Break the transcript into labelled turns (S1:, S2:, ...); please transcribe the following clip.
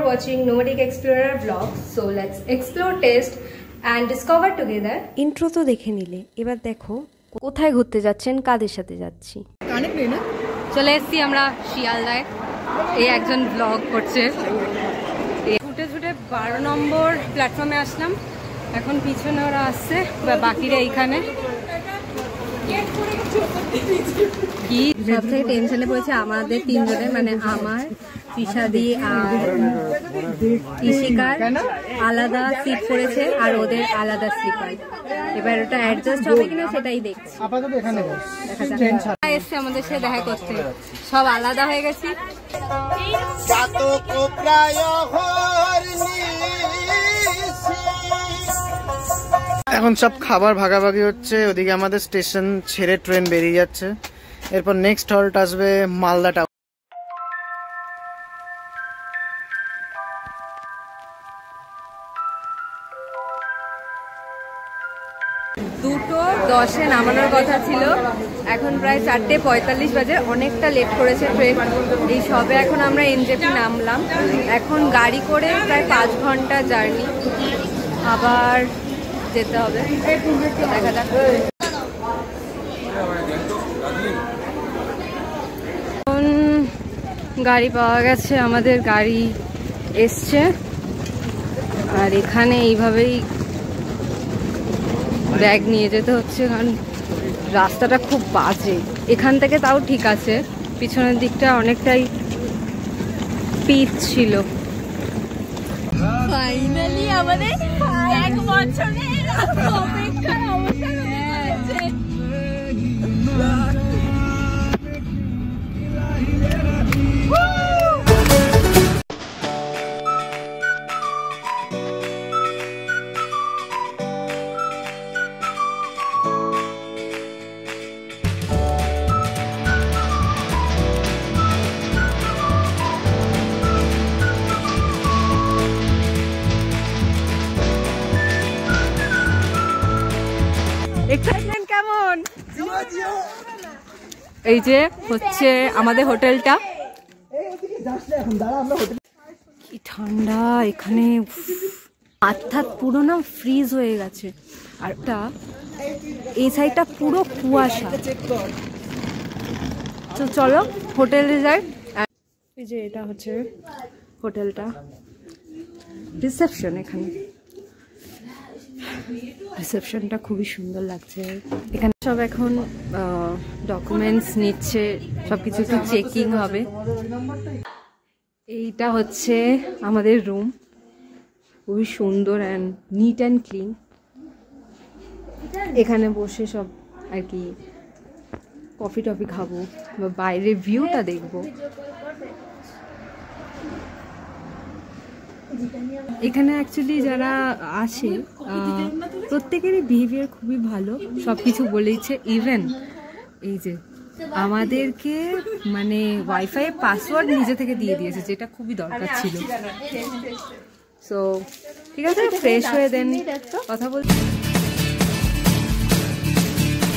S1: watching Nomadic Explorer vlog. So let's explore, taste and discover together.
S2: Intro তো দেখে নিলে, এবার দেখো কোথায় ঘুরতে যাচ্ছেন, কাদের সাথে যাচ্ছি।
S1: চলে এসেছি আমরা শিয়ালদায়। এই একজন ব্লগ করছে। ছুটে ছুটে 12 নম্বর প্ল্যাটফর্মে আসলাম। এখন পিছনে ওরা আসছে, বাকিরা এইখানে। কি সব থেকে টেনশনে পড়েছে আমাদের তিনজনের, মানে আমার, পিসাদি আর ইশিকার আলাদা সিট পড়েছে আর ওদের আলাদা স্লিপার। এবার ওটা অ্যাডজাস্ট হবে কিনা সেটাই দেখছি। এসছে আমাদের সাথে দেখা করতে, সব আলাদা হয়ে গেছি।
S3: এখন সব খাবার ভাগাভাগি হচ্ছে। ওদিকে আমাদের স্টেশন ছেড়ে ট্রেন বেরিয়ে যাচ্ছে। এরপর নেক্সট হল্ট আসবে মালদা টাউন।
S1: 2:10 নামানোর কথা ছিল, এখন প্রায় 4:45 বাজে। অনেকটা লেট করেছে ট্রেন। এই সবে এখন আমরা এনজেপি নামলাম। এখন গাড়ি করে প্রায় 5 ঘন্টা জার্নি, আবার যেতে হবে। দেখা যাক। এখন গাড়ি পাওয়া গেছে, আমাদের গাড়ি এসছে। আর এখানে এইভাবেই ব্যাগ নিয়ে যেতে হচ্ছে, কারণ রাস্তাটা খুব বাজে। এখান থেকে তাও ঠিক আছে, পিছনের দিকটা অনেকটাই পিচ ছিল। ফাইনালি আমাদের 1 বছরের অপেক্ষার অবসান হয়েছে। এক্সাইটমেন্ট কেমন? এই যে হচ্ছে আমাদের হোটেলটা। কি ঠান্ডা এখানে, অর্থাৎ পুরো না ফ্রিজ হয়ে গেছে। আর এই সাইডটা পুরো কুয়াশা। তো চলো হোটেলে যাই। এই যে এটা হচ্ছে হোটেলটা, রিসেপশন। এখানে রিসেপশনটা খুবই সুন্দর লাগছে। এখানে সব এখন ডকুমেন্টস নিচ্ছে, সবকিছু একটু চেকিং হবে। এইটা হচ্ছে আমাদের রুম, খুবই সুন্দর অ্যান্ড নিট অ্যান্ড ক্লিন। এখানে বসে সব আর কি কফি টফি খাবো বা বাইরের ভিউটা দেখবো। এখানে অ্যাকচুয়ালি যারা আসে প্রত্যেকেরই বিহেভিয়ার খুবই ভালো, সব কিছু বলেইছে। ইভেন এই যে আমাদেরকে মানে ওয়াইফাই পাসওয়ার্ড নিজে থেকে দিয়ে দিয়েছে, যেটা খুবই দরকার ছিল। সো ঠিক আছে, ফ্রেশ হয়ে দেন কথা বলছি।